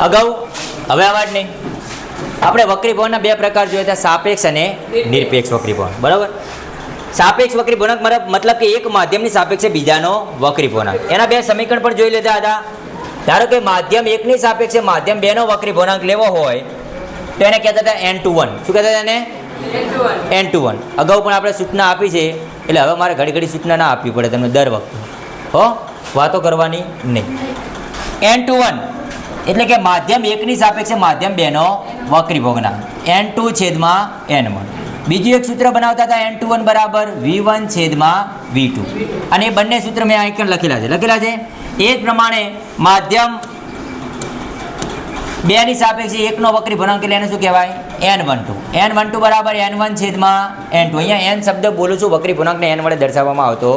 અગાઉ હવે આ વાત નહીં, આપણે વક્રીભવનના બે પ્રકાર જોયા હતા, સાપેક્ષ અને નિરપેક્ષ વક્રીભવન. બરાબર. સાપેક્ષ વક્રીભવનક મતલબ કે એક માધ્યમની સાપેક્ષે બીજાનો વક્રીભવનાંક. એના બે સમીકરણ પણ જોઈ લીધા હતા. ધારો કે માધ્યમ એકની સાપેક્ષે માધ્યમ બેનો વક્રીભવનાંક લેવો હોય તો એને કહેતા હતા n/1. શું કહેતા હતા એને? n/1. અગાઉ પણ આપણે સૂચના આપી છે, એટલે હવે મારે ઘડી ઘડી સૂચના ના આપવી પડે તમને દર વખતે. હો, વાતો કરવાની નહીં. n/1 એટલે કે માધ્યમ એકની સાપેક્ષે માધ્યમ બેનો વક્રીભવનાંક n2/n1. બીજું એક સૂત્ર બનાવતા હતા n/1 બરાબર v1/v2. અને એ બંને સૂત્ર મેં અહીં લખેલા છે. એ જ પ્રમાણે માધ્યમ બેની સાપેક્ષે એકનો વક્રીભવનાંક એટલે એને શું કહેવાય? n12 બરાબર n1/n2. અહીંયા n શબ્દ બોલું છું, વક્રીભવનાંકને n વડે દર્શાવવામાં આવતો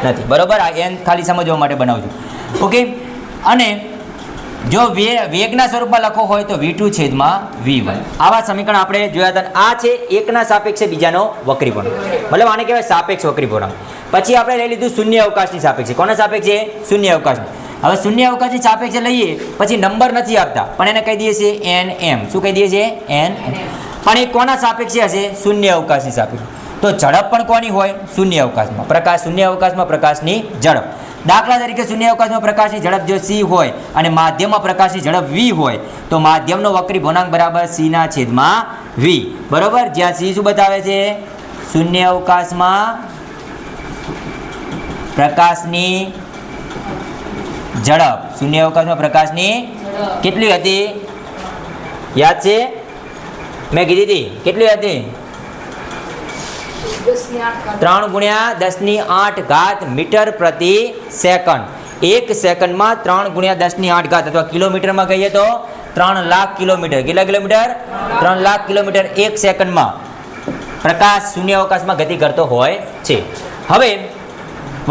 નથી. બરાબર. આ n ખાલી સમજવા માટે બનાવું છું. ઓકે. અને જો વેગના સ્વરૂપમાં લખવો હોય તો v2/v1. આવા સમીકરણ આપણે જોયા હતા. આ છે એકના સાપેક્ષે બીજાનો વક્રીભવનાંક, મતલબ આને કહેવાય સાપેક્ષ વક્રીભવનાંક. પછી આપણે લઈ લીધું શૂન્ય અવકાશની સાપેક્ષે. કોના સાપેક્ષે? શૂન્ય અવકાશની. હવે શૂન્ય અવકાશની સાપેક્ષે લઈએ પછી નંબર નથી આપતા, પણ એને કહી દઈએ છીએ nm. શું કહી દઈએ છીએ? nm. પણ એ કોના સાપેક્ષે હશે? શૂન્ય અવકાશની સાપેક્ષે. તો ઝડપ પણ કોની હોય? શૂન્ય અવકાશમાં. પ્રકાશ શૂન્ય અવકાશમાં પ્રકાશની ઝડપ. દાખલા તરીકે શૂન્ય અવકાશમાં પ્રકાશની ઝડપ જો c હોય અને માધ્યમમાં પ્રકાશની ઝડપ v હોય તો માધ્યમનો વક્રીભવનાંક બરાબર c/v. બરાબર. જ્યાં c શું બતાવે છે? શૂન્ય અવકાશમાં પ્રકાશની ઝડપ. શૂન્ય અવકાશમાં પ્રકાશની કેટલી હતી? યાદ છે? મેં કીધી હતી. કેટલી હતી? 3×10⁸ મીટર પ્રતિ સેકન્ડ. એક સેકન્ડમાં 3×10⁸ અથવા કિલોમીટરમાં કહીએ તો 3 લાખ કિલોમીટર. કેટલા કિલોમીટર? 3 લાખ કિલોમીટર એક સેકન્ડમાં પ્રકાશ શૂન્ય અવકાશમાં ગતિ કરતો હોય છે. હવે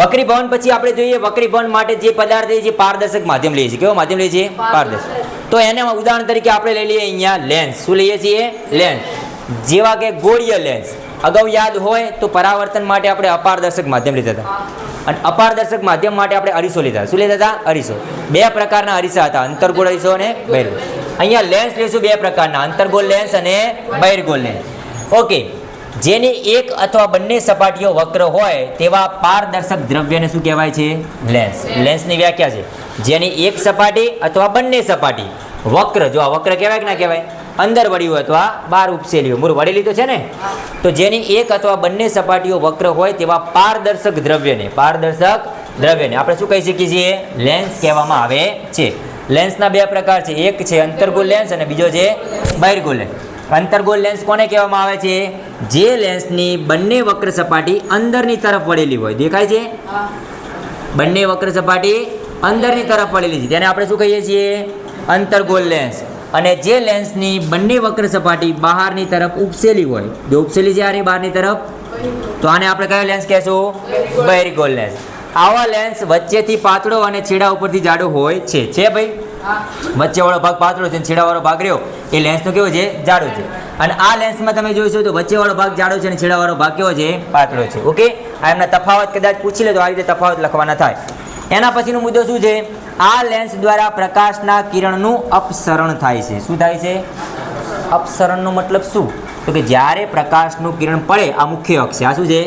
વક્રીભવન પછી આપણે જોઈએ, વક્રીભવન માટે જે પદાર્થ છે પારદર્શક માધ્યમ લઈએ છીએ. કેવો માધ્યમ લઈએ છીએ? પારદર્શક. તો એને ઉદાહરણ તરીકે આપણે લઈ લઈએ અહીંયા લેન્સ. શું લઈએ છીએ? લેન્સ. જેવા કે ગોળીય લેન્સ. અગાઉ યાદ હોય તો પરાવર્તન માટે આપણે અપારદર્શક માધ્યમ લીધા હતા, અને અપારદર્શક માધ્યમ માટે આપણે અરીસો લીધા. શું લીધા હતા? અરીસો. બે પ્રકારના અરીસા હતા, અંતર્ગોળ અરીસો અને બહિર્ગોળ. અહીંયા લેન્સ લઈશું બે પ્રકારના, અંતર્ગોળ લેન્સ અને બહિર્ગોળ લેન્સ. ઓકે. જેની એક અથવા બંને સપાટીઓ વક્ર હોય તેવા પારદર્શક દ્રવ્યને શું કહેવાય છે? લેન્સ. લેન્સની વ્યાખ્યા છે જેની એક સપાટી અથવા બંને સપાટી વક્ર. જો આ વક્ર કહેવાય કે ના કહેવાય? અંદર વળ્યું અથવા બહાર ઉપસેલી હોય. મૂળ વળેલી તો છે ને. તો જેની એક અથવા બંને સપાટીઓ વક્ર હોય તેવા પારદર્શક દ્રવ્યને આપણે શું કહી શકીએ છીએ? લેન્સ કહેવામાં આવે છે. લેન્સના બે પ્રકાર છે. એક છે અંતર્ગોળ લેન્સ અને બીજો છે બહિર્ગોળ લેન્સ. અંતર્ગોળ લેન્સ કોને કહેવામાં આવે છે? જે લેન્સની બંને વક્ર સપાટી અંદરની તરફ વળેલી હોય. દેખાય છે? બંને વક્ર સપાટી અંદરની તરફ વળેલી છે તેને આપણે શું કહીએ છીએ? અંતર્ગોળ લેન્સ. અને જે લેન્સની બંને વક્ર સપાટી બહારની તરફ ઉપસેલી હોય, જો ઉપસેલી છે આ બહારની તરફ, તો આને આપણે કયો લેન્સ કહેશું? બહિર્ગોળ લેન્સ. આવા લેન્સ વચ્ચેથી પાતળો અને છેડા ઉપરથી જાડો હોય છે. ભાઈ, વચ્ચેવાળો ભાગ પાતળો છે અને છેડાવાળો ભાગ રહ્યો એ લેન્સનો કેવો છે? જાડો છે. અને આ લેન્સમાં તમે જોઈશો તો વચ્ચેવાળો ભાગ જાડો છે અને છેડાવાળો ભાગ કેવો છે? પાતળો છે. ઓકે. આ એમના તફાવત કદાચ પૂછી લે તો આ રીતે તફાવત લખવાના થાય. એના પછીનો મુદ્દો શું છે? આ લેન્સ દ્વારા પ્રકાશના કિરણનું અપસરણ થાય છે. શું થાય છે? અપસરણનો મતલબ શું? તો કે જ્યારે પ્રકાશનું કિરણ પડે, આ મુખ્ય અક્ષ છે. આ શું છે?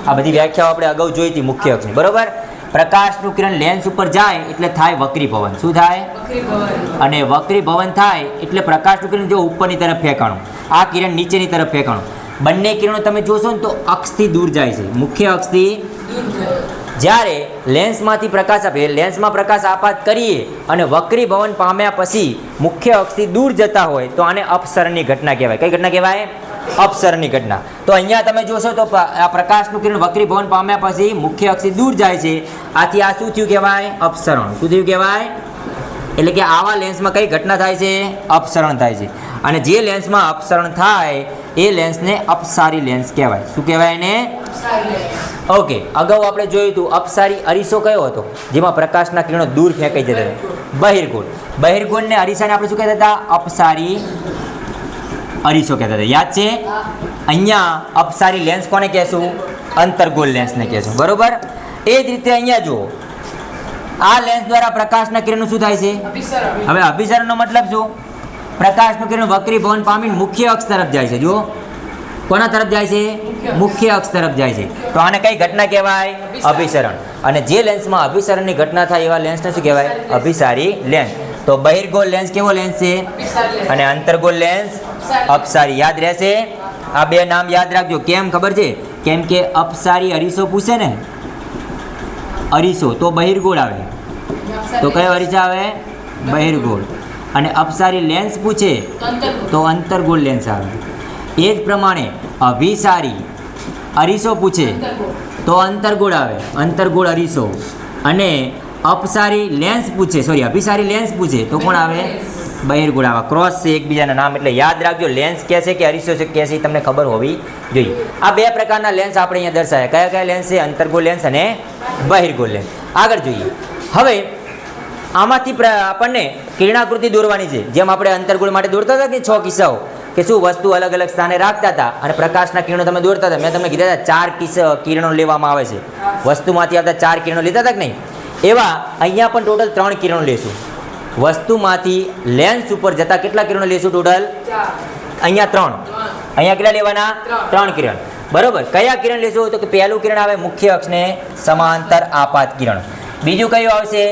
આ બધી વ્યાખ્યાઓ આપણે અગાઉ જોઈ હતી મુખ્ય અક્ષની. બરોબર. પ્રકાશનું કિરણ લેન્સ ઉપર જાય એટલે થાય વક્રીભવન. શું થાય? અને વક્રીભવન થાય એટલે પ્રકાશનું કિરણ જો ઉપરની તરફ ફેંકાણું, આ કિરણ નીચેની તરફ ફેંકાણું. બંને કિરણો તમે જોશો ને તો અક્ષથી દૂર જાય છે. મુખ્ય અક્ષથી જ્યારે લેન્સમાંથી પ્રકાશ આપે, લેન્સમાં પ્રકાશ આપાત કરીએ અને વક્રીભવન પામ્યા પછી મુખ્ય અક્ષથી દૂર જતા હોય તો આને અપસરણની ઘટના કહેવાય. કઈ ઘટના કહેવાય? અપસરણની ઘટના. તો અહીંયા તમે જોશો તો આ પ્રકાશનું કિરણ વક્રીભવન પામ્યા પછી મુખ્ય અક્ષથી દૂર જાય છે. આથી આ શું થયું કહેવાય? અપસરણ. શું થયું કહેવાય? એટલે કે આવા લેન્સમાં કઈ ઘટના થાય છે? અપસરણ થાય છે. અને જે લેન્સમાં અપસરણ થાય એ લેન્સને અપસારી લેન્સ કહેવાય. શું કહેવાય એને? ઓકે. અગાઉ આપણે જોયું હતું અપસારી અરીસો કયો હતો જેમાં પ્રકાશના કિરણો દૂર ફેંકાઈ જતા હતા? બહિર્ગોળ. બહિર્ગોળને અરીસાને આપણે શું કહેતા હતા? અપસારી અરીસો કહેતા હતા. યાદ છે? અહીંયા અપસારી લેન્સ કોને કહેશું? અંતર્ગોળ લેન્સને કહેશું. બરોબર. એ જ રીતે અહીંયા જુઓ, આ લેન્સ દ્વારા પ્રકાશના કિરણનું શું થાય છે? અભિસરણ. હવે અભિસરણનો મતલબ શું? પ્રકાશનું કિરણ વક્રીભવન પામીને મુખ્ય અક્ષ તરફ જાય છે. જુઓ, કોના તરફ જાય છે? મુખ્ય અક્ષ તરફ જાય છે. તો આને કઈ ઘટના કહેવાય? અભિસરણ. અને જે લેન્સમાં અભિસરણની ઘટના થાય એવા લેન્સને શું કહેવાય? અભિસારી લેન્સ. તો બહિર્ગોળ લેન્સ કેવો લેન્સ છે? અને અંતર્ગોળ લેન્સ અપસારી. યાદ રહેશે? આ બે નામ યાદ રાખજો. કેમ ખબર છે? કેમ કે અપસારી અરીસો પૂછે ને, અરીસો તો બહિર્ગોળ આવે. તો કયો અરીસા આવે? બહિર્ગોળ. અને અપસારી લેન્સ પૂછે તો અંતર્ગોળ લેન્સ આવે. એ જ પ્રમાણે અભિસારી અરીસો પૂછે તો અંતર્ગોળ આવે, અંતર્ગોળ અરીસો. અને અપસારી લેન્સ પૂછે, સોરી અભિસારી લેન્સ પૂછે તો કોણ આવે? બહિર્ગોળ આવે. ક્રોસ છે એકબીજાના નામ, એટલે યાદ રાખજો. લેન્સ કહે છે કે અરીસો છે કહે છે એ તમને ખબર હોવી જોઈએ. આ બે પ્રકારના લેન્સ આપણે અહીંયા દર્શાવ્યા. કયા કયા લેન્સ છે? અંતર્ગોળ લેન્સ અને બહિર્ગોળ લેન્સ. આગળ જોઈએ. હવે આમાંથી આપણને કિરણાકૃતિ દોરવાની છે. જેમ આપણે અંતર્ગોળ માટે દોરતા હતા કે 6 કિસ્સાઓ, કે શું વસ્તુ અલગ અલગ સ્થાને રાખતા હતા અને પ્રકાશના કિરણો તમે દોરતા હતા. મેં તમને કીધા હતા 4 કિરણો લેવામાં આવે છે. વસ્તુમાંથી આવતા 4 કિરણો લીધા હતા કે નહીં? એવા અહીંયા પણ ટોટલ 3 કિરણો લેશું. વસ્તુમાંથી લેન્સ ઉપર જતા કેટલા કિરણો લેશું ટોટલ? અહીંયા 3. અહીંયા કેટલા લેવાના? 3 કિરણ. બરોબર. કયા કિરણ લેશું? તો કે પહેલું કિરણ આવે મુખ્ય અક્ષને સમાંતર આપાત કિરણ. બીજું કયું આવશે?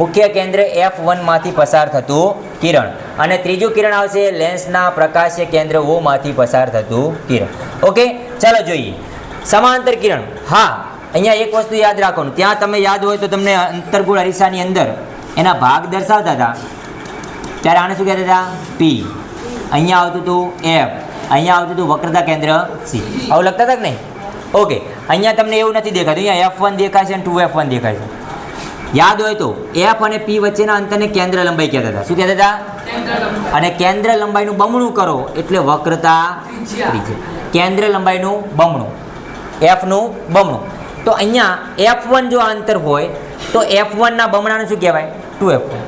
મુખ્ય કેન્દ્ર F1 માંથી પસાર થતું કિરણ. અને ત્રીજું કિરણ આવશે લેન્સના પ્રકાશ્ય કેન્દ્ર O માંથી પસાર થતું કિરણ. ઓકે, ચાલો જોઈએ સમાંતર કિરણ. હા, અહીંયા એક વસ્તુ યાદ રાખવાનું. ત્યાં તમે યાદ હોય તો તમને અંતર્ગોળ અરીસાની અંદર એના ભાગ દર્શાવતા હતા ત્યારે આને શું કહેતા હતા? P. અહીંયા આવતું હતું F, અહીંયા આવતું હતું વક્રતા કેન્દ્ર C. આવું લખતા હતા કે નહીં? ઓકે, અહીંયા તમને એવું નથી દેખાતું. અહીંયા F1 દેખાય છે અને 2F1 દેખાય છે. યાદ હોય તો F અને P વચ્ચેના અંતરને કેન્દ્ર લંબાઈ કહેતા હતા. શું કહેતા હતા? અને કેન્દ્ર લંબાઈનું બમણું કરો એટલે વક્રતા ત્રિજ્યા. કેન્દ્ર લંબાઈનું બમણું, F નું બમણું. તો અહીંયા F1 જો અંતર હોય તો F1 ના બમણાને શું કહેવાય? 2F1.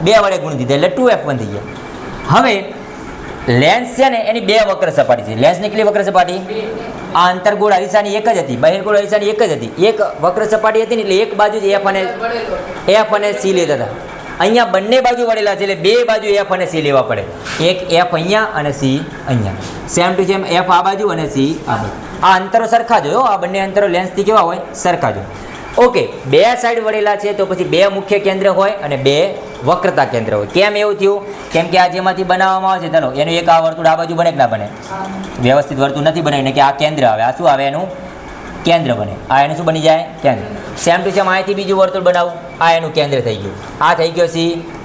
2 વડે ગુણી દીધા એટલે 2F1 થઈ ગયા. હવે લેન્સ છે ને એની 2 વક્ર સપાટી છે. લેન્સની કેટલી વક્ર સપાટી? આ અંતર્ગોળ અરીસાની એક જ હતી, બહિર્ગોળ અરીસાની એક જ હતી. એક વક્ર સપાટી હતી ને એટલે એક બાજુ જ F અને C લેતા હતા. અહીંયા બંને બાજુ વળેલા છે એટલે 2 બાજુ F અને C લેવા પડે. એક F અહીંયા અને C અહીંયા. સેમ ટુ સેમ F આ બાજુ અને C આ બાજુ. આ અંતરો સરખા જ હોય. આ બંને અંતરો લેન્સથી કેવા હોય? સરખા જ હોય. ઓકે, 2 સાઈડ વળેલા છે તો પછી 2 મુખ્ય કેન્દ્ર હોય અને 2 વક્રતા કેન્દ્ર હોય. કેમ એવું થયું? કેમ કે આ જેમાંથી બનાવવામાં આવે છે, ચાલો એનું એક આ વર્તુળ આ બાજુ બને કે ના બને? વ્યવસ્થિત વર્તુળ નથી બનાવીને કે આ કેન્દ્ર આવે. આ શું આવે? એનું કેન્દ્ર બને. આ એનું શું બની જાય? કેન્દ્ર. સેમ ટુ સેમ અહીંથી બીજું વર્તુળ બનાવું. આ એનું કેન્દ્ર થઈ ગયું. આ થઈ ગયો C,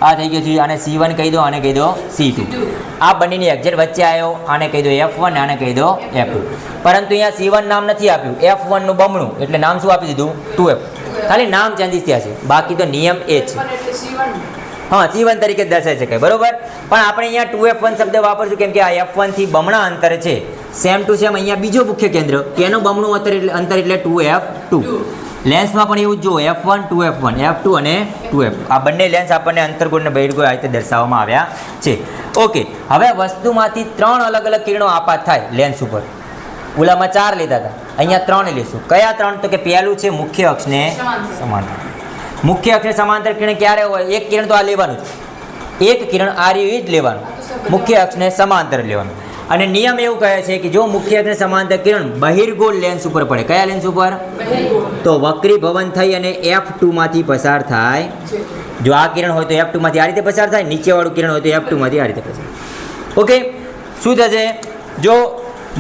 આ થઈ ગયો C. આને C1 કહી દો, આને કહી દો C2. આ બંનેની એક્ઝેક્ટ વચ્ચે આવ્યો. આને કહી દો F1, આને કહી દો F2. પરંતુ અહીંયા C1 નામ નથી આપ્યું, F1 નું બમણું એટલે નામ શું આપી દીધું? 2F. ખાલી નામ ચેન્જીસ થયા છે, બાકી તો નિયમ એ છે. હા, C1 તરીકે દર્શાવી શકાય. બરોબર. પણ આપણે અહીંયા 2F1 શબ્દ વાપરશું કેમ કે આ F1 થી બમણા અંતર છે. સેમ ટુ સેમ અહીંયા બીજો મુખ્ય કેન્દ્ર કે એનું બમણું અંતર એટલે 2F2. લેન્સમાં પણ એવું જ જુઓ, F1, 2F1, F2 અને 2F. આ બંને લેન્સ આપણને અંતર્ગોળ અને બહિર્ગોળ આ રીતે દર્શાવવામાં આવ્યા છે. ઓકે, હવે વસ્તુમાંથી 3 અલગ અલગ કિરણો આપાત થાય લેન્સ ઉપર. ઓલામાં 4 લીધા હતા, અહીંયા 3 લેશું. કયા 3? તો કે પહેલું છે મુખ્ય અક્ષને સમાંતર. મુખ્ય અક્ષને સમાંતર કિરણ ક્યારે હોય? એક કિરણ તો આ લેવાનું જ, એક કિરણ આ રહ્યું જ લેવાનું, મુખ્ય અક્ષને સમાંતર લેવાનું. અને નિયમ એવું કહે છે કે જો મુખ્ય અક્ષને સમાંતર કિરણ બહિર્ગોળ લેન્સ ઉપર પડે. કયા લેન્સ ઉપર? તો વક્રીભવન થઈ અને F2 માંથી પસાર થાય. જો આ કિરણ હોય તો F2 માંથી આ રીતે પસાર થાય, નીચેવાળું કિરણ હોય તો F2 માંથી આ રીતે પસાર. ઓકે, શું થશે? જો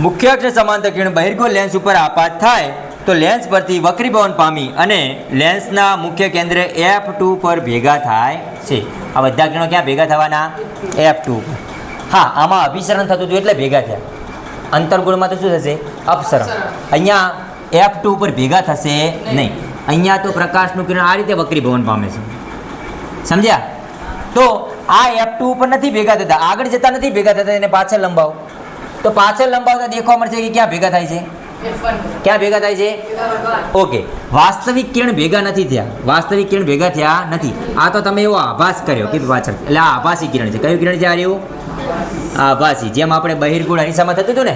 મુખ્ય અક્ષને સમાંતર કિરણ બહિર્ગોળ લેન્સ ઉપર આપાત થાય તો લેન્સ પરથી વક્રીભવન પામી અને લેન્સના મુખ્ય કેન્દ્ર F2 પર ભેગા થાય છે. આ બધા કિરણો ક્યાં ભેગા થવાના? F2 પર. હા, આમાં અભિસરણ થતું હતું એટલે ભેગા થયા. અંતર્ગોળમાં તો શું થશે? અપસરણ. અહીંયા F2 ઉપર ભેગા થશે નહીં. અહીંયા તો પ્રકાશનું કિરણ આ રીતે વક્રીભવન પામે છે. સમજ્યા? તો આ F2 ઉપર નથી ભેગા થતા, આગળ જતા નથી ભેગા થતા, એને પાછળ લંબાવો તો પાછળ લંબાવતા દેખવા મળશે કે ક્યાં ભેગા થાય છે? ક્યાં ભેગા થાય છે? ઓકે, વાસ્તવિક કિરણ ભેગા નથી થયા. વાસ્તવિક કિરણ ભેગા થયા નથી. આ તો તમે એવો આભાસ કર્યો કે પાછળ, એટલે આ આભાસી કિરણ છે. કયું કિરણ છે આ રહ્યું? આભાસી. જેમ આપણે બહિર્ગોળ અરીસામાં થતું હતું ને,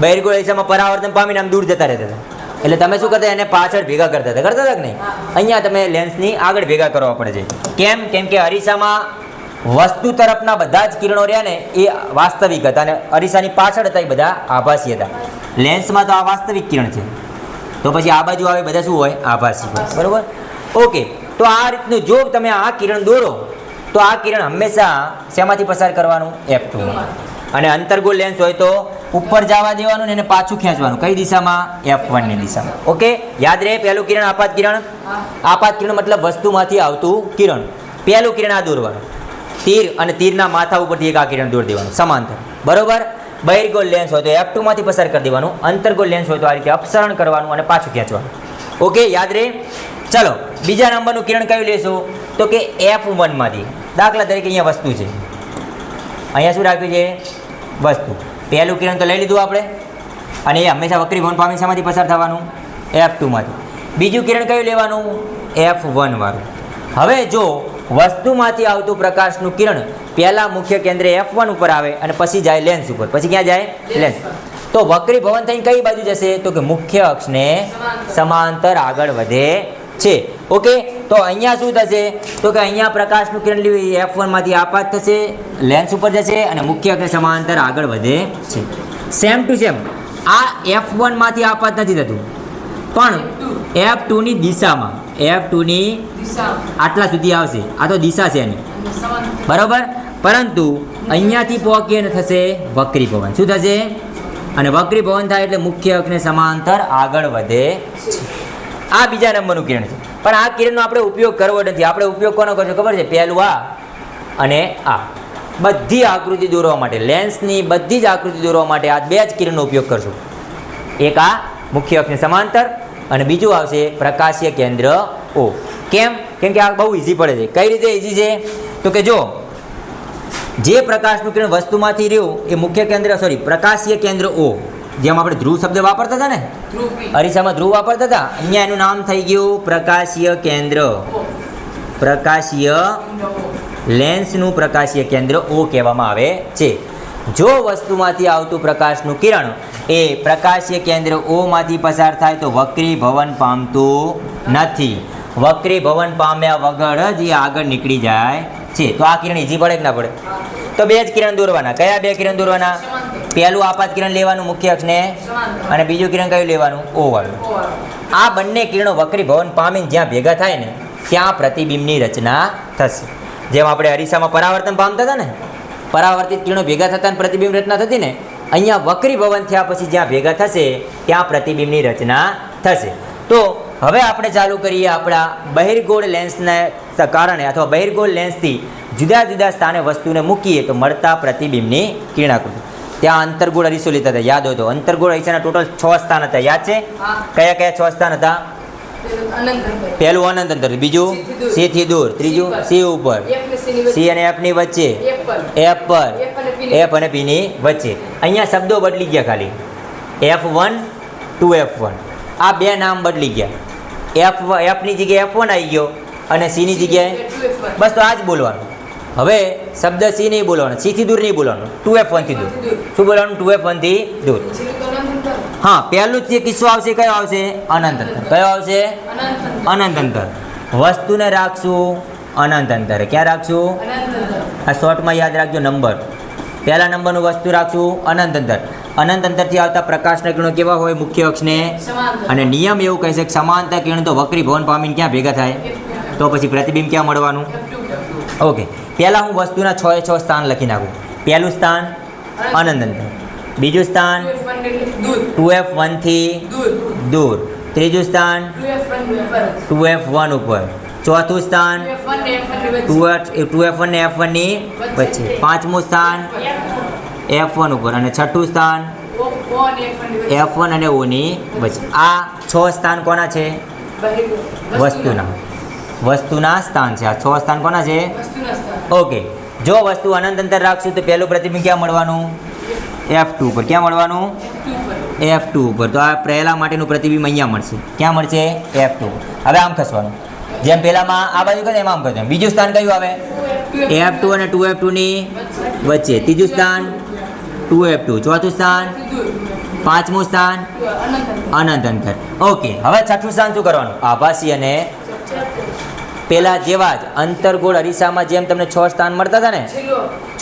બહિર્ગોળ અરીસામાં પરાવર્તન પામીને આમ દૂર જતા રહેતા હતા. એટલે તમે શું કરતા એને પાછળ ભેગા કરતા હતા કે નહીં? અહીંયા તમે લેન્સની આગળ ભેગા કરવા પડે છે. કેમ કે અરીસામાં વસ્તુ તરફના બધા જ કિરણો રહ્યા ને એ વાસ્તવિક હતા અને અરીસાની પાછળ હતા એ બધા આભાસી હતા. લેન્સમાં તો આ વાસ્તવિક કિરણ છે, તો પછી આ બાજુ આવે બધા શું હોય? આભાસી હોય. બરોબર? ઓકે, તો આ રીતનું જો તમે આ કિરણ દોરો તો આ કિરણ હંમેશા શેમાંથી પસાર કરવાનું? F2. અને અંતર્ગોળ લેન્સ હોય તો ઉપર જવા દેવાનું ને એને પાછું ખેંચવાનું. કઈ દિશામાં? F1 ની દિશામાં. ઓકે, યાદ રહે. પહેલું કિરણ આપાત કિરણ. આપાત કિરણ મતલબ વસ્તુમાંથી આવતું કિરણ. પહેલું કિરણ આ દોરવાનું, તીર અને તીરના માથા ઉપરથી એક આ કિરણ દોરી દેવાનું સમાંતર. બરોબર? બહિર્ગોળ લેન્સ હોય તો F2 માંથી પસાર કરી દેવાનું. અંતર્ગોળ લેન્સ હોય તો આ રીતે અપસરણ કરવાનું અને પાછું ખેંચવાનું. ઓકે, યાદ રહે. ચલો, બીજા નંબરનું કિરણ કયું લેશું? તો કે F1 માંથી. દાખલા તરીકે અહીંયા વસ્તુ છે, અહીંયા શું રાખ્યું છે? વસ્તુ. પહેલું કિરણ તો લઈ લીધું આપણે અને એ હંમેશા વક્રી ભવન પામી શામાંથી પસાર થવાનું? F2 માંથી. બીજું કિરણ કયું લેવાનું? F1 વાળું. હવે જો વસ્તુમાંથી આવતું પ્રકાશનું કિરણ પહેલા મુખ્ય કેન્દ્રે F1 ઉપર આવે અને પછી જાય લેન્સ ઉપર. પછી ક્યાં જાય? લેન્સ. તો વક્રી ભવન થઈને કઈ બાજુ જશે? તો કે મુખ્ય અક્ષને સમાંતર આગળ વધે છે. ઓકે, તો અહીંયા શું થશે? તો કે અહીંયા પ્રકાશનું કિરણ F1 માંથી આપાત થશે, લેન્સ ઉપર જશે અને મુખ્ય અક્ષને સમાંતર આગળ વધે છે. સેમ ટુ સેમ આ F1 માંથી આપાત નથી થતું, પણ F2 ની દિશામાં, F2 ની આટલા સુધી આવશે. આ તો દિશા છે એની, બરોબર? પરંતુ અહીંયાથી પહોંચીને થશે વક્રી ભવન. શું થશે? અને વક્રી ભવન થાય એટલે મુખ્ય અક્ષને સમાંતર આગળ વધે છે. આ બીજા નંબરનું કિરણ છે, પણ આ કિરણનો આપણે ઉપયોગ કરવો નથી. આપણે ઉપયોગ કોનો કરશો ખબર છે? પહેલું આ અને આ બધી આકૃતિ દોરવા માટે, લેન્સની બધી જ આકૃતિ દોરવા માટે આ બે જ કિરણનો ઉપયોગ કરશું. એક આ મુખ્ય અક્ષને સમાંતર અને બીજું આવશે પ્રકાશીય કેન્દ્ર O. કેમ કે આ બહુ ઇઝી પડે છે. કઈ રીતે ઇઝી છે? તો કે જો જે પ્રકાશનું કિરણ વસ્તુમાંથી રહ્યું એ મુખ્ય કેન્દ્ર પ્રકાશીય કેન્દ્ર O, જેમ આપણે ધ્રુવ શબ્દ વાપરતા હતા ને, અરીસામાં ધ્રુવ વાપરતા હતા, અહીંયા એનું નામ થઈ ગયું પ્રકાશીય કેન્દ્ર. પ્રકાશીય લેન્સનું પ્રકાશીય કેન્દ્ર O કહેવામાં આવે છે. જો વસ્તુમાંથી આવતું પ્રકાશનું કિરણ એ પ્રકાશીય કેન્દ્ર O માંથી પસાર થાય તો વક્રી ભવન પામતું નથી. વક્રી ભવન પામ્યા વગર જ એ આગળ નીકળી જાય છે. તો આ કિરણ ઇઝી પડે કે ના પડે? તો બે જ કિરણ દોરવાના. કયા બે કિરણ દોરવાના? પહેલું આપાત કિરણ લેવાનું મુખ્ય અક્ષને અને બીજું કિરણ કયું લેવાનું? O વાળું. આ બંને કિરણો વક્રી ભવન પામીને જ્યાં ભેગા થાય ને ત્યાં પ્રતિબિંબની રચના થશે. જેમ આપણે અરીસામાં પરાવર્તન પામતા હતા ને, પરાવર્તિત કિરણો ભેગા થતા અને પ્રતિબિંબ રચના થતી ને, અહીંયા વક્રી ભવન થયા પછી જ્યાં ભેગા થશે ત્યાં પ્રતિબિંબની રચના થશે. તો હવે આપણે ચાલુ કરીએ આપણા બહિર્ગોળ લેન્સને કારણે અથવા બહિર્ગોળ લેન્સથી જુદા જુદા સ્થાને વસ્તુને મૂકીએ તો મળતા પ્રતિબિંબની કિરણાકૃતિ. ત્યાં અંતર્ગોળ અરીસો લેતા હતા, યાદ હોય તો. અંતર્ગોળ અરીસાના ટોટલ 6 સ્થાન હતા, યાદ છે? કયા કયા 6 સ્થાન હતા? પહેલું અનંત અંતર, બીજું C થી દૂર, ત્રીજું C ઉપર, C અને F ની વચ્ચે, F પર, F અને P ની વચ્ચે. અહીંયા શબ્દો બદલી ગયા, ખાલી F1 2F1 આ બે નામ બદલી ગયા. F ની જગ્યાએ F1 આવી ગયો અને C ની જગ્યાએ, બસ તો આ જ બોલવાનું. હવે શબ્દ C નહીં બોલવાનો, C થી દૂર નહીં બોલવાનું, 2F1 થી દૂર. શું બોલવાનું? 2F1 થી દૂર. હા, પહેલું જ કિસ્સો આવશે, કયો આવશે? અનંત અંતર. કયો આવશે? અનંત અંતર. વસ્તુને રાખશું અનંત અંતર. ક્યાં રાખશું? આ શોર્ટમાં યાદ રાખજો નંબર. પહેલા નંબરનું વસ્તુ રાખશું અનંત અંતર. અનંત અંતરથી આવતા પ્રકાશના કિરણો કેવા હોય? મુખ્ય અક્ષને. અને નિયમ એવું કહે છે કે સમાંતર કિરણ તો વક્રી ભવન પામીને ક્યાં ભેગા થાય? તો પછી પ્રતિબિંબ ક્યાં મળવાનું? ઓકે, પહેલાં હું વસ્તુના 6 એ 6 સ્થાન લખી નાખું. પહેલું સ્થાન અનંત અંતર, બીજું સ્થાન 2F1 થી દૂર, ત્રીજું સ્થાન 2F1 ઉપર, ચોથું સ્થાન 2F1 ને F1 ની વચ્ચે, પાંચમું સ્થાન F1 ઉપર અને છઠ્ઠું સ્થાન F1 અને O ની વચ્ચે. આ 6 સ્થાન કોના છે? વસ્તુના સ્થાન છે. આ 6 સ્થાન કોના છે? ઓકે, જો વસ્તુ અનંત અંતર રાખશું તો પહેલું પ્રતિબિંબ ક્યાં મળવાનું? F2 ઉપર. ક્યાં મળવાનું? F2 ઉપર. તો આ પહેલા માટેનું પ્રતિબિંબ અહીંયા મળશે. ક્યાં મળશે? F2. હવે આમ ખસવાનું, જેમ પહેલામાં આ બાજુ કરે એમ આમ કરજો. બીજું સ્થાન કયું આવે? F2 અને 2F2 ની વચ્ચે. ત્રીજું સ્થાન 2F2, ચોથું સ્થાન પાંચમું સ્થાન અનંત અંતર. ઓકે, હવે છઠ્ઠું સ્થાન શું કરવાનું? આભાસી અને પેલા જેવા જ અંતર્ગોળ અરીસામાં જેમ તમને 6 સ્થાન મળતા હતા ને,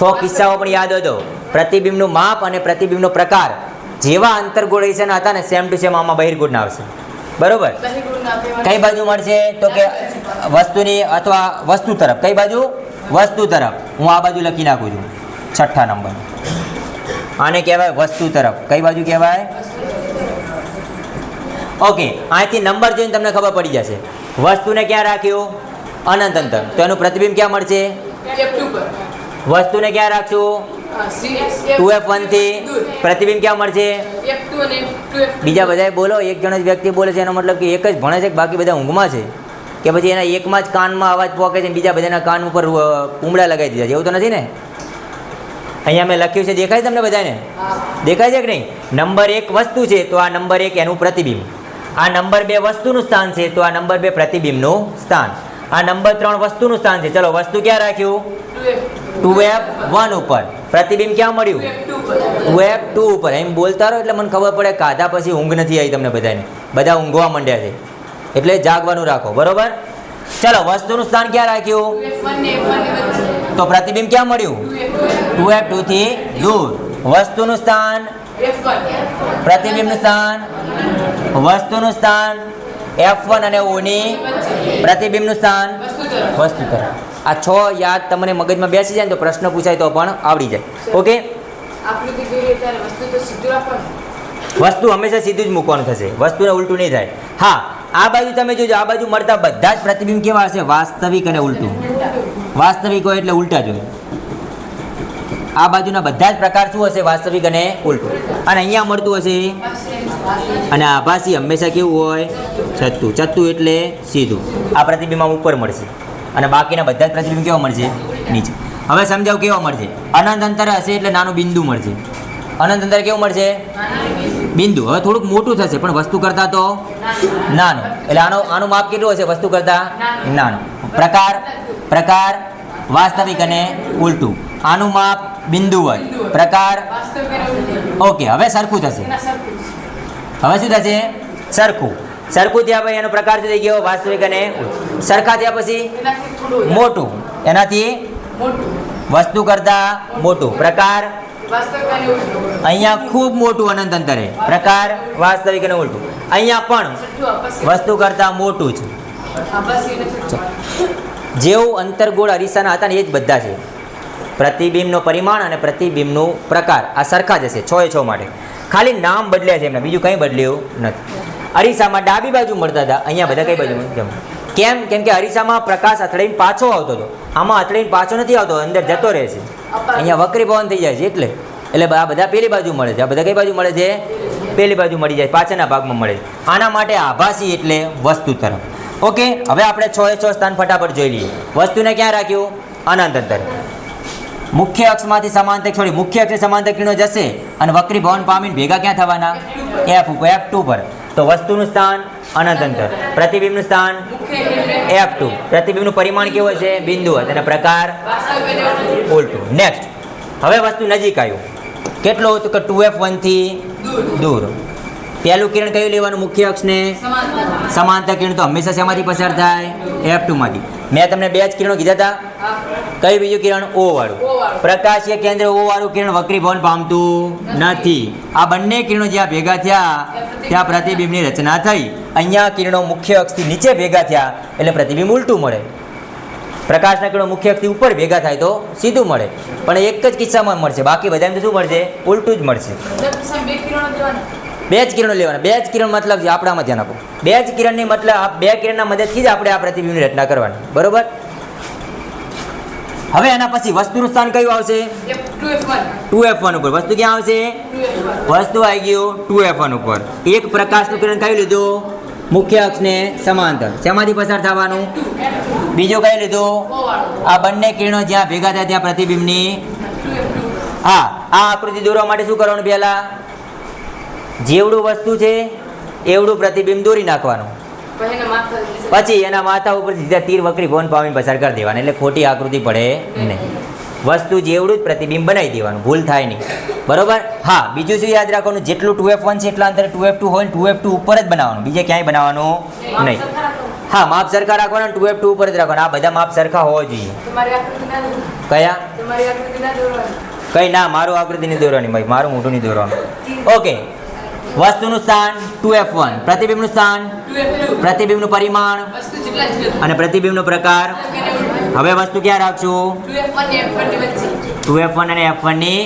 6 કિસ્સાઓ પણ યાદ હતો. પ્રતિબિંબનું માપ અને પ્રતિબિંબનો પ્રકાર જેવા અંતર્ગોળ અરીસાના હતા ને, સેમ ટુ સેમ આમાં બહિર્ગોળના આવશે. બરોબર? કઈ બાજુ મળશે? તો કે વસ્તુની અથવા વસ્તુ તરફ. કઈ બાજુ? વસ્તુ તરફ. હું આ બાજુ લખી નાખું છું, છઠ્ઠા નંબર. આને કહેવાય વસ્તુ તરફ. કઈ બાજુ કહેવાય? ઓકે, અહીંથી નંબર જોઈને તમને ખબર પડી જશે. વસ્તુને ક્યાં રાખ્યું? અનંત અંતર. તો એનું પ્રતિબિંબ ક્યાં મળશે? વસ્તુને ક્યાં રાખશું? 2f1 થી પ્રતિબિંબ ક્યાં મળશે? બીજા બધા બોલો. એક જણ જ વ્યક્તિ બોલે છે એનો મતલબ કે એક જ ભણે છે, બાકી બધા ઊંઘમાં છે, કે પછી એના એકમાં જ કાનમાં અવાજ પોકે છે, બીજા બધાના કાન ઉપર કુંબળા લગાવી દીધા છે, એવું તો નથી ને? અહીંયા મેં લખ્યું છે, દેખાય તમને બધાને? દેખાય છે કે નહીં? નંબર 1 વસ્તુ છે, તો આ નંબર 1 એનું પ્રતિબિંબ. આ નંબર 2 વસ્તુનું સ્થાન છે, તો આ નંબર 2 પ્રતિબિંબનું સ્થાન. આ નંબર 3 વસ્તુનું સ્થાન છે. ચલો, વસ્તુ ક્યાં રાખ્યું? 2f1 ઉપર. પ્રતિબિંબ ક્યાં મળ્યું? 2f2 ઉપર. એમ બોલતા રહો એટલે મને ખબર પડે કાધા પછી ઊંઘ નથી આવી તમને બધાને. બધા ઊંઘવા માંડ્યા છે, એટલે જાગવાનું રાખો. બરોબર? ચલો, વસ્તુનું સ્થાન ક્યાં રાખ્યું? તો પ્રતિબિંબ ક્યાં મળ્યું? 2f2 થી દૂર. વસ્તુનું સ્થાન, પ્રતિબિંબનું સ્થાન, વસ્તુનું સ્થાન f1 અને o ની, પ્રતિબિંબનું સ્થાન વસ્તુ તરફ. આ 6 યાદ તમને મગજમાં બેસી જાય ને તો પ્રશ્ન પૂછાય તો પણ આવડી જાય. ઓકે, વસ્તુ હંમેશા સીધું જ મૂકવાનું થશે, વસ્તુને ઉલટું નહીં થાય. હા, આ બાજુ તમે જોજો, આ બાજુ મળતા બધા જ પ્રતિબિંબ કેવા હશે? વાસ્તવિક અને ઉલટું. વાસ્તવિક હોય એટલે ઉલટા જોઈએ. આ બાજુના બધા જ પ્રકાર શું હશે? વાસ્તવિક અને ઉલટું. અને અહીંયા મળતું હશે, અને આભાસી હંમેશા કેવું હોય? છતું. છતું એટલે સીધું. આ પ્રતિબિંબ ઉપર મળશે અને બાકીના બધા જ પ્રતિબિંબ કેવા મળશે? નીચે. હવે સમજાવ કેવા મળશે? અનંત અંતર હશે એટલે નાનું બિંદુ મળશે. અનંત અંતર કેવું મળશે? બિંદુ. હવે થોડુંક મોટું થશે પણ વસ્તુ કરતા તો નાનું, એટલે આનું માપ કેટલું હશે? વસ્તુ કરતા નાનું. પ્રકાર વાસ્તવિક અને ઉલટું. આનું માપ બિંદુ હોય, પ્રકાર. ઓકે, હવે સરખું થશે. હવે શું થશે? સરખું. સરખું થયા પછી એનો પ્રકાર શું થઈ ગયો? વાસ્તવિક અને સરખા થયા પછી મોટું, એનાથી વસ્તુ કરતા મોટું. પ્રકાર અહીંયા ખૂબ મોટું અનંત અંતરે. પ્રકાર વાસ્તવિક અને ઉલટું. અહીંયા પણ વસ્તુ કરતા મોટું છે. જેવું અંતર્ગોળ અરીસાના હતા ને એ જ બધા છે. પ્રતિબિંબનો પરિમાણ અને પ્રતિબિંબનું પ્રકાર આ સરખા જ હશે 6 એ 6 માટે. ખાલી નામ બદલ્યા છે એમને, બીજું કંઈ બદલ્યું નથી. અરીસામાં ડાબી બાજુ મળતા હતા, અહીંયા બધા કઈ બાજુ? કેમ? કેમ કે અરીસામાં પ્રકાશ અથડાઈને પાછો આવતો હતો, આમાં અથડાઈને પાછો નથી આવતો, અંદર જતો રહે છે. અહીંયા વક્રી પવન થઈ જાય છે એટલે આ બધા પેલી બાજુ મળે છે. આ બધા કઈ બાજુ મળે છે? પેલી બાજુ મળી જાય, પાછળના ભાગમાં મળે છે. આના માટે આભાસી એટલે વસ્તુ તરફ. ઓકે, હવે આપણે 6 એ 6 સ્થાન ફટાફટ જોઈ લઈએ. વસ્તુને ક્યાં રાખ્યું? અનંત અંતર. મુખ્ય અક્ષમાંથી સમાંતર છોડી મુખ્ય અક્ષે સમાંતર કિરણો જશે અને વક્રી ભવન પામીને ભેગા ક્યાં થવાના? f2 પર. તો વસ્તુનું સ્થાન અનંત અંતર, પ્રતિબિંબનું સ્થાન f2. પ્રતિબિંબનું પરિમાણ કેવું છે? બિંદુ અને પ્રકાર ઉલટું. નેક્સ્ટ, હવે વસ્તુ નજીક આવ્યું. કેટલું? તો કે 2f1 થી દૂર. પહેલું કિરણ કયું લેવાનું? મુખ્ય અક્ષને સમાંતર કિરણ. તો હંમેશા શેમાંથી પસાર થાય? f2 માંથી. મેં તમને 2 જ કિરણો કીધા હતા. કયું બીજું કિરણ? O વાળું. પ્રકાશીય કેન્દ્ર O વાળું કિરણ વક્રીભવન પામતું નથી. આ બંને કિરણો જ્યાં ભેગા થયા ત્યાં પ્રતિબિંબની રચના થઈ. અહીંયા કિરણો મુખ્ય અક્ષથી નીચે ભેગા થયા એટલે પ્રતિબિંબ ઉલટું મળે. પ્રકાશના કિરણો મુખ્ય અક્ષથી ઉપર ભેગા થાય તો સીધું મળે, પણ એક જ કિસ્સામાં મળશે, બાકી બધાને તો શું મળશે? ઉલટું જ મળશે. 2 જ કિરણો લેવાના. 2 જ કિરણ મતલબ આપણામાં ધ્યાન આપો. 2 જ કિરણની મતલબ આ 2 કિરણના મદદથી જ આપણે આ પ્રતિબિંબની રચના કરવાની. બરોબર? હવે એના પછી વસ્તુનું સ્થાન કયું આવશે? 2f1 ઉપર. વસ્તુ ક્યાં આવશે? વસ્તુ આવી ગયું 2f1 ઉપર. એક પ્રકાશનું કિરણ કયું લીધું? મુખ્ય અક્ષને સમાંતર. શેમાંથી પસાર થવાનું? બીજું કયું લીધું? આ બંને કિરણો જ્યાં ભેગા થાય ત્યાં પ્રતિબિંબની. હા, આ આકૃતિ દોરવા માટે શું કરવાનું? પહેલા જેવડું વસ્તુ છે એવડું પ્રતિબિંબ દોરી નાખવાનું, પછી એના માથા ઉપર સીધા તીર વક્રી ભવન પામીને પસાર કરી દેવાના, એટલે ખોટી આકૃતિ પડે નહીં. વસ્તુ જેવડું જ પ્રતિબિંબ બનાવી દેવાનું, ભૂલ થાય નહીં, બરોબર. હા, બીજું શું યાદ રાખવાનું, જેટલું 2f1 છે એટલા અંતરે 2f2 હોય ને 2f2 ઉપર જ બનાવવાનું, બીજે ક્યાંય બનાવવાનું નહીં. હા, માપ સરખા રાખવાના, 2f2 ઉપર જ રાખવાના. આ બધા માપ સરખા હોવા જોઈએ. કયા? કઈ ના, મારું આકૃતિ નહીં દોરવાની ભાઈ, મારું મોઢું નહીં દોરવાનું. ઓકે, વસ્તુનું સ્થાન 2f1, પ્રતિબિંબનું સ્થાન, પ્રતિબિંબનું પરિમાણ અને પ્રતિબિંબનો પ્રકાર. હવે વસ્તુ ક્યાં રાખશું? 2f1 અને f1 ની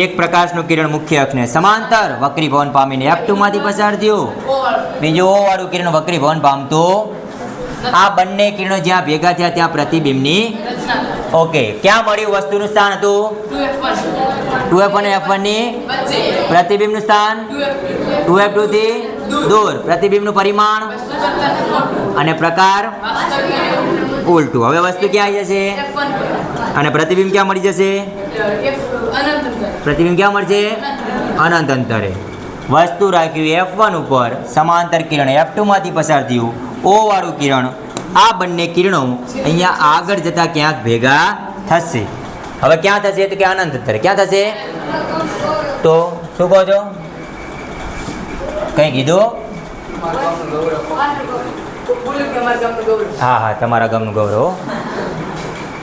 એક પ્રકાશનું કિરણ મુખ્ય અક્ષને સમાંતર વક્રીભવન પામીને f2 માંથી પસાર થયું. બીજું O વાળું કિરણ વક્રીભવન પામતું. આ બંને કિરણો જ્યાં ભેગા થયા ત્યાં પ્રતિબિંબની. ઓકે, ક્યાં મળ્યું વસ્તુનું સ્થાન હતું? 2f1 અને f1 ની પ્રતિબિંબનું સ્થાન 2f2 થી દૂર, પ્રતિબિંબનું પરિમાણ અને પ્રકાર ઉલટું. હવે વસ્તુ ક્યાં આવી જશે અને પ્રતિબિંબ ક્યાં મળી જશે? પ્રતિબિંબ ક્યાં મળશે? અનંત અંતરે. વસ્તુ રાખ્યું f1 ઉપર, સમાંતર કિરણ f2 માંથી પસાર થયું, O વાળું કિરણ. આ બંને કિરણો અહીંયા આગળ જતા ક્યાંક ભેગા થશે. હવે ક્યાં થશે? તો કે અનંત અંતરે. ક્યાં થશે? તો શું કહો છો? કઈ કીધું? હા હા, તમારા ગામનું ગૌરવ.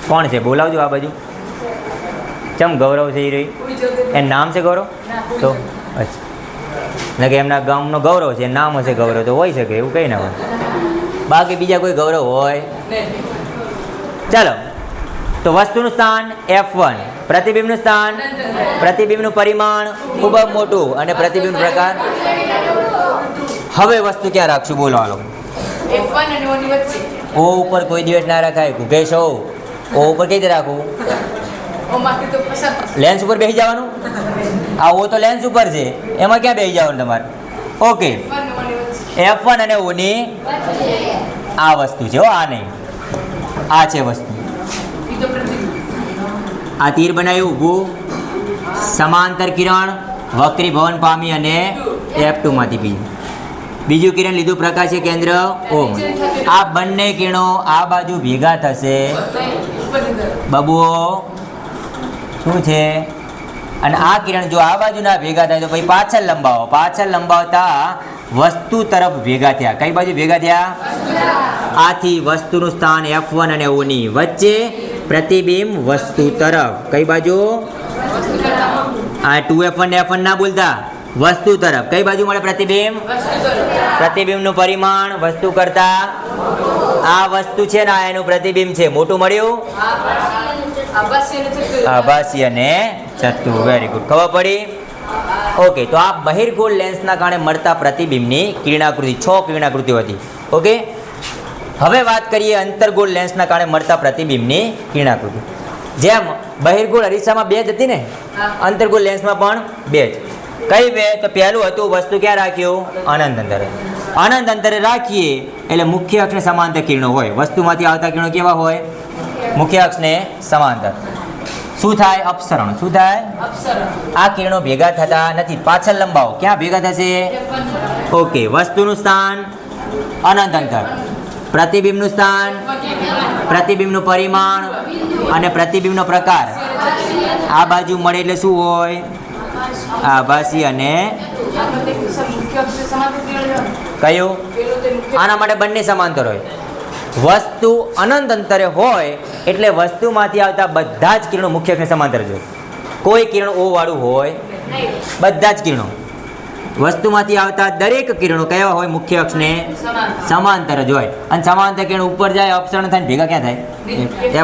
કોણ છે? બોલાવજો આ બાજુ. ચમ ગૌરવ છે? એ રહી એનું નામ છે ગૌરવ? તો અચ્છા, ને કે એમના ગામનો ગૌરવ છે, નામ હશે ગૌરવ, તો હોઈ શકે, એવું કંઈ ના હોય. બાકી બીજા કોઈ ગૌરવ હોય? ચાલો, તો વસ્તુનું સ્થાન f1, પ્રતિબિંબનું સ્થાન, પ્રતિબિંબનું પરિમાણ ખૂબ જ મોટું અને પ્રતિબિંબ પ્રકાર. હવે વસ્તુ ક્યાં રાખશું? બોલો હાલો. O ઉપર કોઈ દિવસ ના રાખાય. ગુકેશ, O ઉપર કઈ રીતે રાખવું? લેન્સ ઉપર બેસી જવાનું. આ O તો લેન્સ ઉપર છે, એમાં ક્યાં બેસી જવાનું તમારે? ઓકે, f1 અને O ની આ વસ્તુ છે, આ નહીં, આ છે વસ્તુ. આ તીર બનાવ્યું ઊભું, સમાંતર કિરણ વક્રીભવન પામી અને f2 માંથી બીજું કિરણ લીધું, પ્રકાશીય કેન્દ્ર O. આ બંને કિરણો આ બાજુ ભેગા થશે. બબુઓ શું છે? અને આ કિરણ જો આ બાજુ ના ભેગા થાય તો પછી પાછળ લંબાવો. પાછળ લંબાવતા વસ્તુ તરફ ભેગા થયા. કઈ બાજુ ભેગા થયા? આથી વસ્તુનું સ્થાન f1 અને O ની વચ્ચે, પ્રતિબિંબ વસ્તુ તરફ. કઈ બાજુ? આ 2f1 ને f1 ના બોલતા, વસ્તુ તરફ. કઈ બાજુ મળે પ્રતિબિંબ? પ્રતિબિંબનું પરિમાણ વસ્તુ કરતા. આ વસ્તુ છે ને, એનું પ્રતિબિંબ છે, મોટું મળ્યું. આભાસી અને ચત્તુ. વેરી ગુડ, ખબર પડી? ઓકે, તો આ બહિર્ગોળ લેન્સના કારણે મળતા પ્રતિબિંબની કિરણાકૃતિ 6 કિરણાકૃતિઓ હતી. ઓકે, હવે વાત કરીએ અંતર્ગોળ લેન્સના કારણે મળતા પ્રતિબિંબની કિરણાકૃતિ. જેમ બહિર્ગોળ અરીસામાં 2 જ હતી ને, અંતર્ગોળ લેન્સમાં પણ 2 જ. કઈ 2? તો પહેલું હતું વસ્તુ ક્યાં રાખ્યું? અનંત અંતરે. અનંત અંતરે રાખીએ એટલે મુખ્ય અક્ષને સમાંતર કિરણો હોય. વસ્તુમાંથી આવતા કિરણો કેવા હોય? મુખ્ય અક્ષને સમાંતર. શું થાય? અપસરણ. શું થાય? આ કિરણો ભેગા થતા નથી. પાછળ લંબાવો, ક્યાં ભેગા થશે? ઓકે, વસ્તુનું સ્થાન અનંત અંતર, પ્રતિબિંબનું સ્થાન, પ્રતિબિંબનું પરિમાણ અને પ્રતિબિંબનો પ્રકાર. આ બાજુ મળે એટલે શું હોય? આભાસી અને કયું? આના માટે બંને સમાંતર હોય. વસ્તુ અનંત અંતરે હોય એટલે વસ્તુમાંથી આવતા બધા જ કિરણો મુખ્ય અક્ષને સમાંતર જ હોય. કોઈ કિરણ O વાળું હોય? બધા જ કિરણો વસ્તુમાંથી આવતા દરેક કિરણો કયા હોય? મુખ્ય અક્ષને સમાંતર જ હોય. અને સમાંતર કિરણ ઉપર જાય, અપસરણ થાય, ભેગા ક્યાં થાય?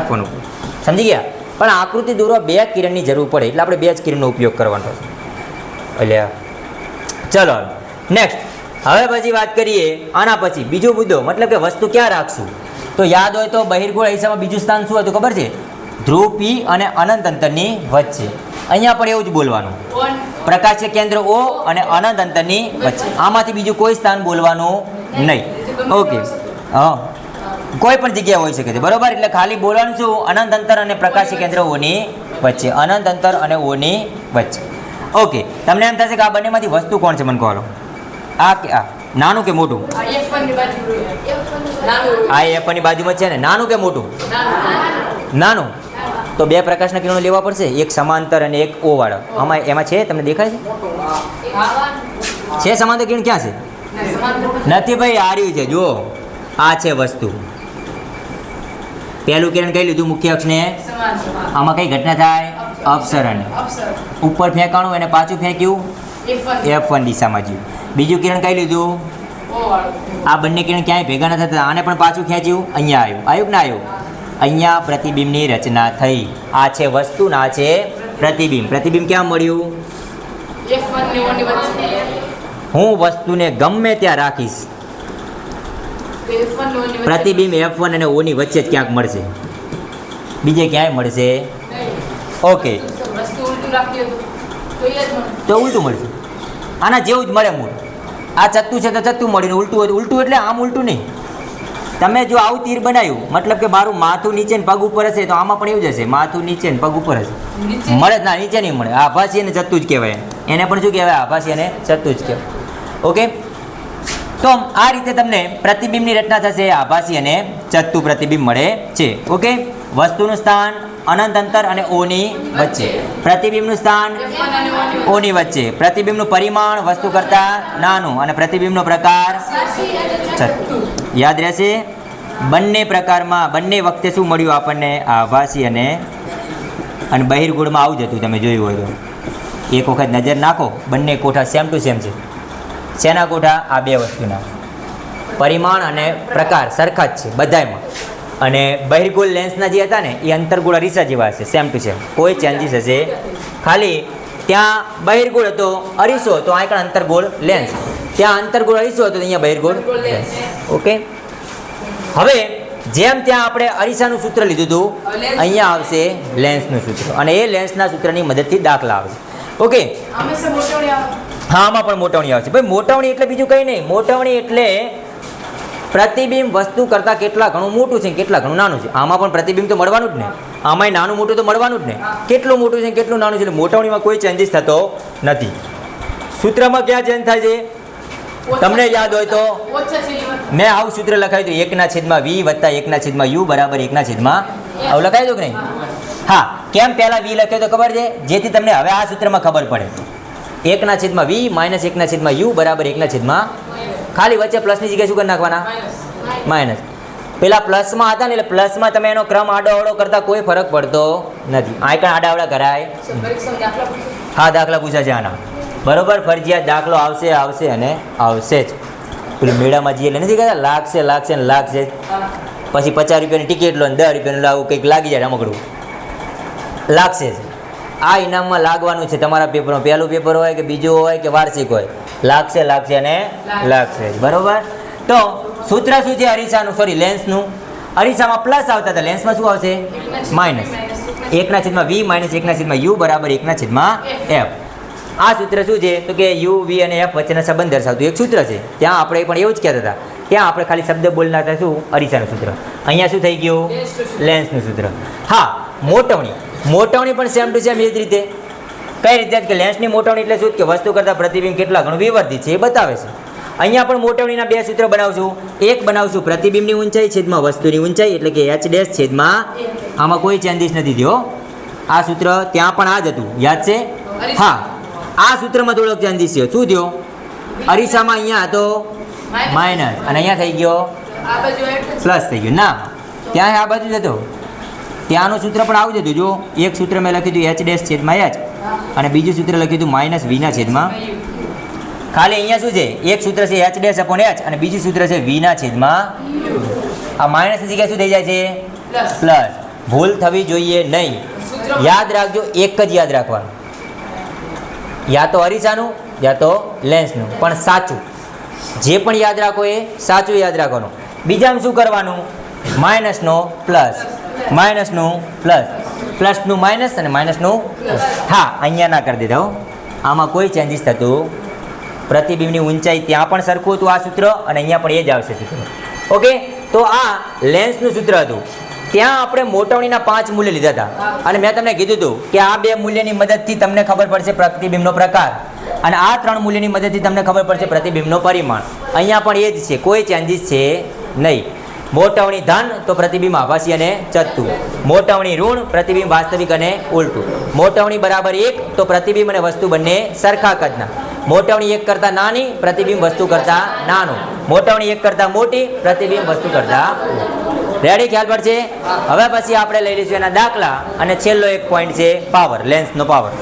f1 ઉપર. સમજી ગયા? પણ આકૃતિ દોરવા 2 કિરણની જરૂર પડે એટલે આપણે 2 જ કિરણનો ઉપયોગ કરવાનો છે. એટલે ચલો નેક્સ્ટ. હવે પછી વાત કરીએ આના પછી બીજો મુદ્દો, મતલબ કે વસ્તુ ક્યાં રાખશું? તો યાદ હોય તો બહિર્ગોળ અરીસામાં બીજું સ્થાન શું હતું ખબર છે? ધ્રુવ P અને અનંત અંતરની વચ્ચે. અહીંયા પણ એવું જ બોલવાનું, પ્રકાશીય કેન્દ્ર O અને અનંત અંતરની વચ્ચે. આમાંથી બીજું કોઈ સ્થાન બોલવાનું નહીં. ઓકે, હા, કોઈ પણ જગ્યા હોઈ શકે છે, બરોબર? એટલે ખાલી બોલવાનું શું? અનંત અંતર અને પ્રકાશીય કેન્દ્ર O ની વચ્ચે. અનંત અંતર અને O ની વચ્ચે. ઓકે, તમને એમ થશે કે આ બંનેમાંથી વસ્તુ કોણ છે? મને કહો. આ કે આ નાનું કે મોટું? આ f1 ની બાજુમાં છે ને. નાનું કે મોટું? નાનું. તો બે પ્રકાશના કિરણો લેવા પડશે, એક સમાંતર અને એક ઓ વાળો. આમાં એમાં છે, તમને દેખાય છે સમાંતર કિરણ ક્યાં છે? નથી ભાઈ, આ રહ્યું છે જુઓ, આ છે વસ્તુ. પહેલું કિરણ કઈ લીધું? મુખ્ય અક્ષને. આમાં કઈ ઘટના થાય? અપસરણ. ઉપર ફેંકાણું અને પાછું ફેંક્યું F1 દિશામાં જ્યું. બીજું કિરણ કઈ લીધું? આ બંને કિરણ ક્યાંય ભેગા ન થતા, આને પણ પાછું ખેંચ્યું, અહીંયા આવ્યું. આવ્યું કે ના આવ્યું? અહીંયા પ્રતિબિંબની રચના થઈ. આ છે વસ્તુ ને આ છે પ્રતિબિંબ. પ્રતિબિંબ ક્યાં મળ્યું? હું વસ્તુને ગમે ત્યાં રાખીશ, પ્રતિબિંબ F1 અને O ની વચ્ચે જ ક્યાંક મળશે, બીજે ક્યાંય મળશે? ઓકે, તો ઉલટું મળશે. આના જેવું જ મળે મૂળ. આ ચત્તું છે તો ચત્તું મળ્યું, ઉલટું હોય તો ઉલટું. એટલે આમ ઉલટું નહીં. તમે જો આવું તીર બનાવ્યું, મતલબ કે મારું માથું નીચે ને પગ ઉપર હશે, તો આમાં પણ એવું જ હશે, માથું નીચે ને પગ ઉપર હશે. મળે જ ના, નીચે નહીં મળે. આભાસી અને ચત્તું જ કહેવાય. એને પણ શું કહેવાય? આભાસી અને ચત્તું જ કહેવાય. ઓકે, તો આ રીતે તમને પ્રતિબિંબની રચના થશે, આભાસી અને ચત્તુ પ્રતિબિંબ મળે છે. ઓકે, વસ્તુનું સ્થાન અનંત અંતર અને O ની વચ્ચે, પ્રતિબિંબનું સ્થાન O ની વચ્ચે, પ્રતિબિંબનું પરિમાણ વસ્તુ કરતાં નાનું અને પ્રતિબિંબનો પ્રકાર ચત્તુ. યાદ રહેશે? બંને પ્રકારમાં બંને વખતે શું મળ્યું આપણને? આભાસી અને બહિર્ગોળમાં આવું જ હતું. તમે જોયું હોય તો એક વખત નજર નાખો, બંને કોઠા સેમ ટુ સેમ છે. શેના કોઠા? આ બે વસ્તુના પરિમાણ અને પ્રકાર સરખા જ છે બધામાં. અને બહિર્ગોળ લેન્સના જે હતા ને એ અંતર્ગોળ અરીસા જેવા હશે, સેમ ટુ સેમ, કોઈ ચેન્જીસ હશે. ખાલી ત્યાં બહિર્ગોળ હતો અરીસો, તો અહીં પણ અંતર્ગોળ લેન્સ. ત્યાં અંતર્ગોળ અરીસો હતો, અહીંયા બહિર્ગોળ લેન્સ. ઓકે, હવે જેમ ત્યાં આપણે અરીસાનું સૂત્ર લીધું હતું, અહીંયા આવશે લેન્સનું સૂત્ર, અને એ લેન્સના સૂત્રની મદદથી દાખલા આવશે. ઓકે, હા, આમાં પણ મોટવણી આવશે. ભાઈ મોટવણી એટલે બીજું કંઈ નહીં. મોટવણી એટલે પ્રતિબિંબ વસ્તુ કરતાં કેટલા ઘણું મોટું છે, કેટલા ઘણું નાનું છે. આમાં પણ પ્રતિબિંબ તો મળવાનું જ ને, આમાંય નાનું મોટું તો મળવાનું જ ને. કેટલું મોટું છે, કેટલું નાનું છે. એટલે મોટવણીમાં કોઈ ચેન્જીસ થતો નથી. સૂત્રમાં ક્યાં ચેન્જ થાય છે? તમને યાદ હોય તો મેં આવું સૂત્ર લખાયું હતું, 1/v + 1/u બરાબર 1/. આવું લખાયું હતું કે નહીં? હા, કેમ પહેલા v લખ્યો તો ખબર છે? જેથી તમને હવે આ સૂત્રમાં ખબર પડે. 1/v - 1/u બરાબર 1/. ખાલી વચ્ચે પ્લસની જગ્યાએ શું કરી નાખવાના? માઇનસ. પેલા પ્લસમાં હતા ને, એટલે પ્લસમાં તમે એનો ક્રમ આડો અવળો કરતા કોઈ ફરક પડતો નથી. આ કણ આડા અવળા કરાય? હા, દાખલા પૂછા છે આના. બરોબર, ફરજિયાત દાખલો આવશે, આવશે અને આવશે જ. પેલું મેળામાં જઈએ એટલે નથી કહેતા લાગશે, લાગશે ને લાગશે. પછી 50 રૂપિયાની ટિકિટ લો ને 10 રૂપિયાનું લાવું, કંઈક લાગી જાય રમકડું, લાગશે જ. આ ઇનામમાં લાગવાનું છે તમારા પેપરમાં. પહેલું પેપર હોય કે બીજું હોય કે વાર્ષિક હોય, લાગશે, લાગશે અને લાગશે. બરોબર, તો સૂત્ર શું છે અરીસાનું? સોરી, લેન્સનું. અરીસામાં પ્લસ આવતા હતા, લેન્સમાં શું આવશે? માઇનસ. 1/v - 1/u બરાબર 1/f. આ સૂત્ર શું છે? તો કે u, v અને f વચ્ચેના સંબંધ દર્શાવતું એક સૂત્ર છે. ત્યાં આપણે પણ એવું જ કહેતા હતા. ત્યાં આપણે ખાલી શબ્દ બોલના હતા, શું? અરીસાનું સૂત્ર. અહીંયા શું થઈ ગયું? લેન્સનું સૂત્ર. હા, મોટવણી. મોટવણી પણ સેમ ટુ સેમ એ જ રીતે. કઈ રીતે? કે લેન્સની મોટવણી એટલે શું? કે વસ્તુ કરતાં પ્રતિબિંબ કેટલા ઘણું વિવર્ધિત છે એ બતાવે છે. અહીંયા પણ મોટવણીના બે સૂત્ર બનાવશું. એક બનાવશું પ્રતિબિંબની ઊંચાઈ છેદમાં વસ્તુની ઊંચાઈ, એટલે કે h' છેદમાં. આમાં કોઈ ચેન્જીસ નથી થયો. આ સૂત્ર ત્યાં પણ આ જ હતું, યાદ છે? હા, આ સૂત્રમાં થોડોક ચેન્જીસ થયો. શું થયો? અરીસામાં અહીંયા હતો માઇનસ, અને અહીંયા થઈ ગયો પ્લસ થઈ ગયો. ના, ત્યાં આ બાજુ જ હતો. ત્યાંનું સૂત્ર પણ આવું જ હતું. જો એક સૂત્ર મેં લખ્યું હતું h' છેદમાં h, અને બીજું સૂત્ર લખ્યું હતું -v છેદમાં. ખાલી અહીંયા શું છે? એક સૂત્ર છે h' અને બીજું સૂત્ર છે v છેદમાં. આ માઇનસની જગ્યાએ શું થઈ જાય છે? પ્લસ. ભૂલ થવી જોઈએ નહીં. યાદ રાખજો, એક જ યાદ રાખવાનું, યા તો અરીસાનું યા તો લેન્સનું, પણ સાચું. જે પણ યાદ રાખો એ સાચું યાદ રાખવાનું. બીજામાં શું કરવાનું? માઇનસનો પ્લસ, માઇનસનું પ્લસ, પ્લસનું માઇનસ અને માઇનસનું પ્લસ. હા, અહીંયા ના કરી દેતા હો, આમાં કોઈ ચેન્જીસ થતું. પ્રતિબિંબની ઊંચાઈ ત્યાં પણ સરખું હતું આ સૂત્ર, અને અહીંયા પણ એ જ આવશે સૂત્ર. ઓકે, તો આ લેન્સનું સૂત્ર હતું. ત્યાં આપણે મોટવણીના 5 મૂલ્ય લીધા હતા, અને મેં તમને કીધું હતું કે આ 2 મૂલ્યની મદદથી તમને ખબર પડશે પ્રતિબિંબનો પ્રકાર, અને આ 3 મૂલ્યની મદદથી તમને ખબર પડશે પ્રતિબિંબનો પરિમાણ. અહીંયા પણ એ જ છે, કોઈ ચેન્જીસ છે નહીં. મોટવણી ધન તો પ્રતિબિંબ આભાસી અને ચત્તુ. મોટવણી ઋણ પ્રતિબિંબ વાસ્તવિક અને ઉલટું. મોટવણી બરાબર 1 તો પ્રતિબિંબ અને વસ્તુ બંને સરખા કદના. મોટવણી 1 કરતાં નાની પ્રતિબિંબ વસ્તુ કરતાં નાનું. મોટવણી 1 કરતાં મોટી પ્રતિબિંબ વસ્તુ કરતાં. રેડી? ખ્યાલ પડશે? હવે પછી આપણે લઈ લઈશું એના દાખલા અને છેલ્લો એક પોઈન્ટ છે પાવર, લેન્સનો પાવર.